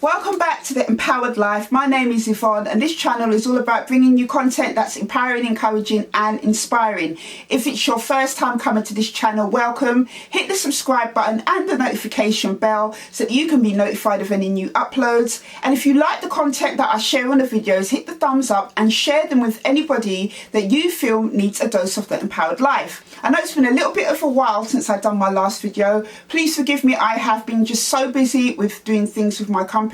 Welcome back to The Empowered Life. My name is Yvonne and this channel is all about bringing you content that's empowering, encouraging and inspiring. If it's your first time coming to this channel, welcome. Hit the subscribe button and the notification bell so that you can be notified of any new uploads. And if you like the content that I share on the videos, hit the thumbs up and share them with anybody that you feel needs a dose of The Empowered Life. I know it's been a little bit of a while since I've done my last video. Please forgive me, I have been just so busy with doing things with my company.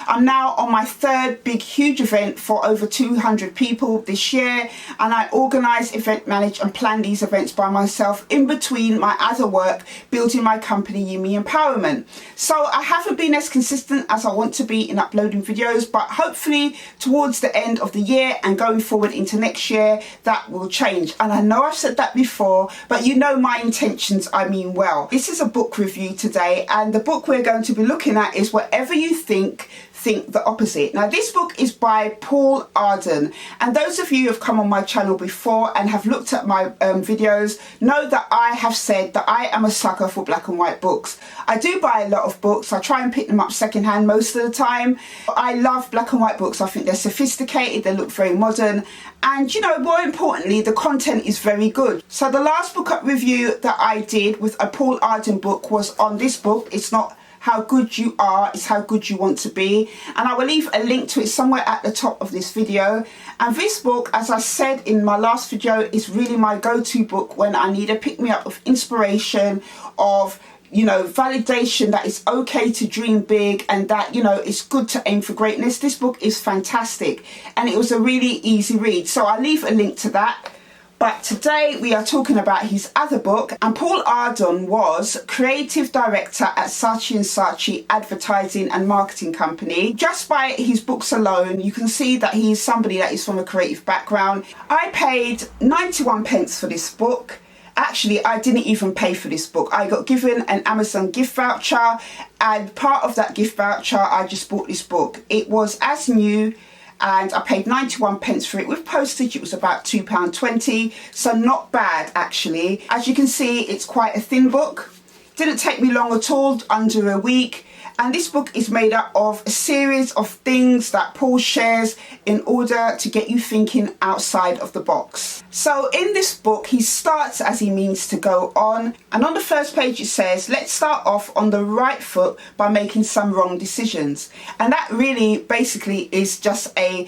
I'm now on my third big huge event for over 200 people this year, and I organise, event manage and plan these events by myself in between my other work building my company Yumi Empowerment. So I haven't been as consistent as I want to be in uploading videos, but hopefully towards the end of the year and going forward into next year that will change. And I know I've said that before, but you know my intentions, I mean well. This is a book review today, and the book we're going to be looking at is Whatever You Think the Opposite. Now this book is by Paul Arden, and those of you who have come on my channel before and have looked at my videos know that I have said that I am a sucker for black and white books. I do buy a lot of books. I try and pick them up secondhand most of the time. I love black and white books. I think they're sophisticated, they look very modern, and you know, more importantly, the content is very good. So the last book review that I did with a Paul Arden book was on this book. It's not How Good You Are, It's How Good You Want to Be, and I will leave a link to it somewhere at the top of this video. And this book, as I said in my last video, is really my go-to book when I need a pick-me-up of inspiration, of validation that it's okay to dream big and that it's good to aim for greatness. This book is fantastic and it was a really easy read, so I'll leave a link to that. But today we are talking about his other book, and Paul Arden was creative director at Saatchi & Saatchi Advertising and Marketing Company. Just by his books alone, you can see that he is somebody that is from a creative background. I paid 91 pence for this book. Actually, I didn't even pay for this book. I got given an Amazon gift voucher, and part of that gift voucher, I just bought this book. It was as new, and I paid 91 pence for it. With postage, it was about £2.20, so not bad actually. As you can see, it's quite a thin book. Didn't take me long at all, under a week. And this book is made up of a series of things that Paul shares in order to get you thinking outside of the box. So in this book, he starts as he means to go on. And on the first page, it says, let's start off on the right foot by making some wrong decisions. And that really basically is just a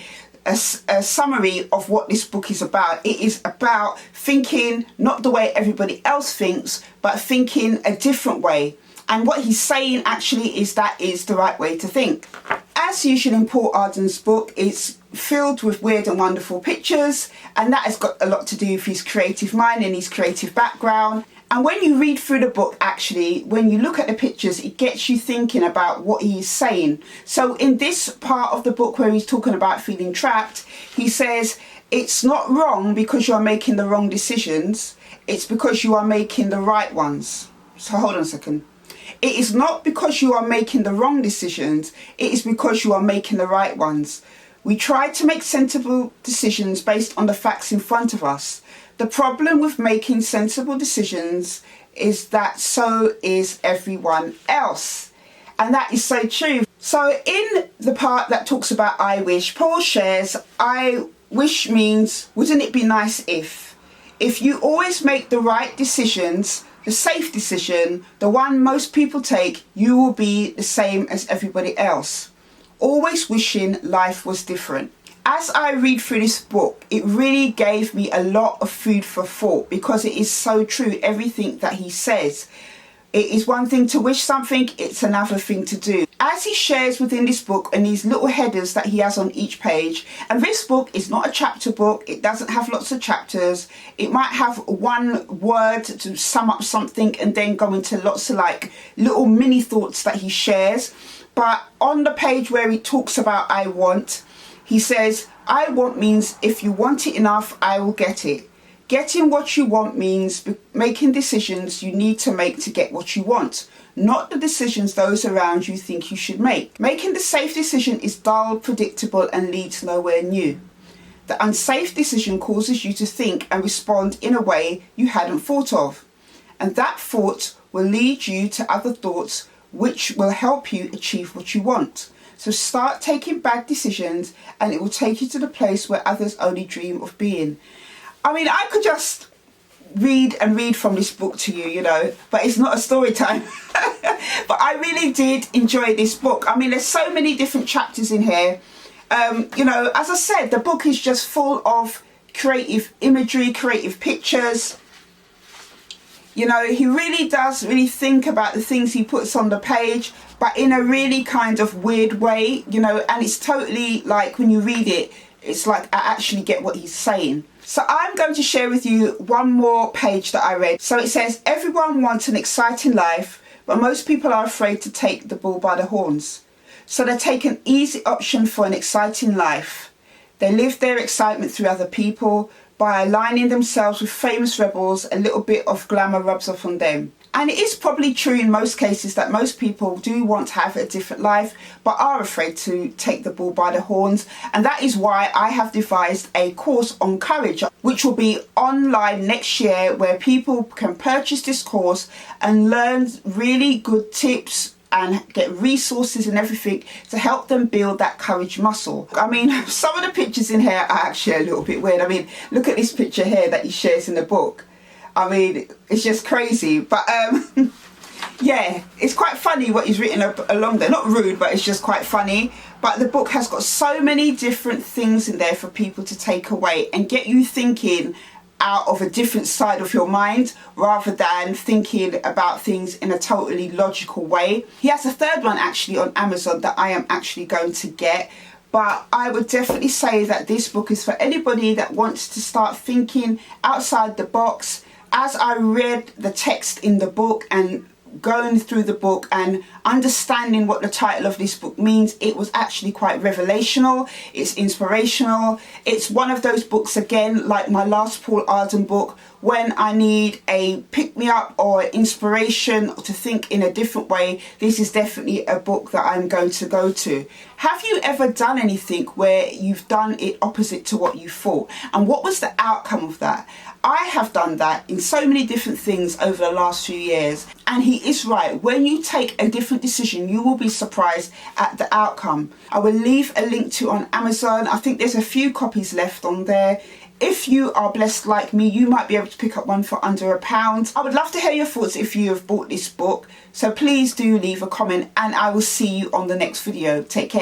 summary of what this book is about. It is about thinking not the way everybody else thinks, but thinking a different way. And what he's saying actually is that is the right way to think. As usual in Paul Arden's book, it's filled with weird and wonderful pictures, and that has got a lot to do with his creative mind and his creative background. And when you read through the book, actually, when you look at the pictures, it gets you thinking about what he's saying. So in this part of the book where he's talking about feeling trapped, he says, it's not wrong because you're making the wrong decisions, it's because you are making the right ones. So hold on a second. It is not because you are making the wrong decisions, it is because you are making the right ones. We try to make sensible decisions based on the facts in front of us. The problem with making sensible decisions is that so is everyone else. And that is so true. So in the part that talks about I wish, Paul shares, I wish means, wouldn't it be nice if you always make the right decisions, the safe decision, the one most people take, you will be the same as everybody else. Always wishing life was different. As I read through this book, it really gave me a lot of food for thought because it is so true, everything that he says. It is one thing to wish something, it's another thing to do. As he shares within this book and these little headers that he has on each page, and this book is not a chapter book, it doesn't have lots of chapters, it might have one word to sum up something and then go into lots of like little mini thoughts that he shares. But on the page where he talks about I want, he says, I want means if you want it enough, I will get it. Getting what you want means making decisions you need to make to get what you want, not the decisions those around you think you should make. Making the safe decision is dull, predictable, and leads nowhere new. The unsafe decision causes you to think and respond in a way you hadn't thought of. And that thought will lead you to other thoughts which will help you achieve what you want. So start taking bad decisions and it will take you to the place where others only dream of being. I mean, I could just read from this book to you, you know, but it's not a story time. But I really did enjoy this book. I mean, there's so many different chapters in here. You know, as I said, the book is just full of creative imagery, creative pictures. You know, he really does really think about the things he puts on the page, but in a really kind of weird way, you know, and it's totally like when you read it, it's like I actually get what he's saying. So I'm going to share with you one more page that I read. So it says, everyone wants an exciting life, but most people are afraid to take the bull by the horns. So they take an easy option for an exciting life. They live their excitement through other people. By aligning themselves with famous rebels, a little bit of glamour rubs off on them. And it is probably true in most cases that most people do want to have a different life, but are afraid to take the bull by the horns. And that is why I have devised a course on courage, which will be online next year, where people can purchase this course and learn really good tips and get resources and everything to help them build that courage muscle. I mean, some of the pictures in here are actually a little bit weird. I mean, look at this picture here that he shares in the book. I mean, it's just crazy. But yeah, it's quite funny what he's written along there. Not rude, but it's just quite funny. But the book has got so many different things in there for people to take away and get you thinking out of a different side of your mind, rather than thinking about things in a totally logical way. He has a third one actually on Amazon that I am actually going to get, but I would definitely say that this book is for anybody that wants to start thinking outside the box. As I read the text in the book and going through the book and understanding what the title of this book means, it was actually quite revelational. It's inspirational. It's one of those books, again, like my last Arden book, when I need a pick-me-up or inspiration to think in a different way. This is definitely a book that I'm going to go to. Have you ever done anything where you've done it opposite to what you thought? And what was the outcome of that? I have done that in so many different things over the last few years. And he is right. When you take a different decision, you will be surprised at the outcome. I will leave a link to on Amazon. I think there's a few copies left on there. If you are blessed like me, you might be able to pick up one for under £1. I would love to hear your thoughts if you have bought this book. So please do leave a comment and I will see you on the next video. Take care.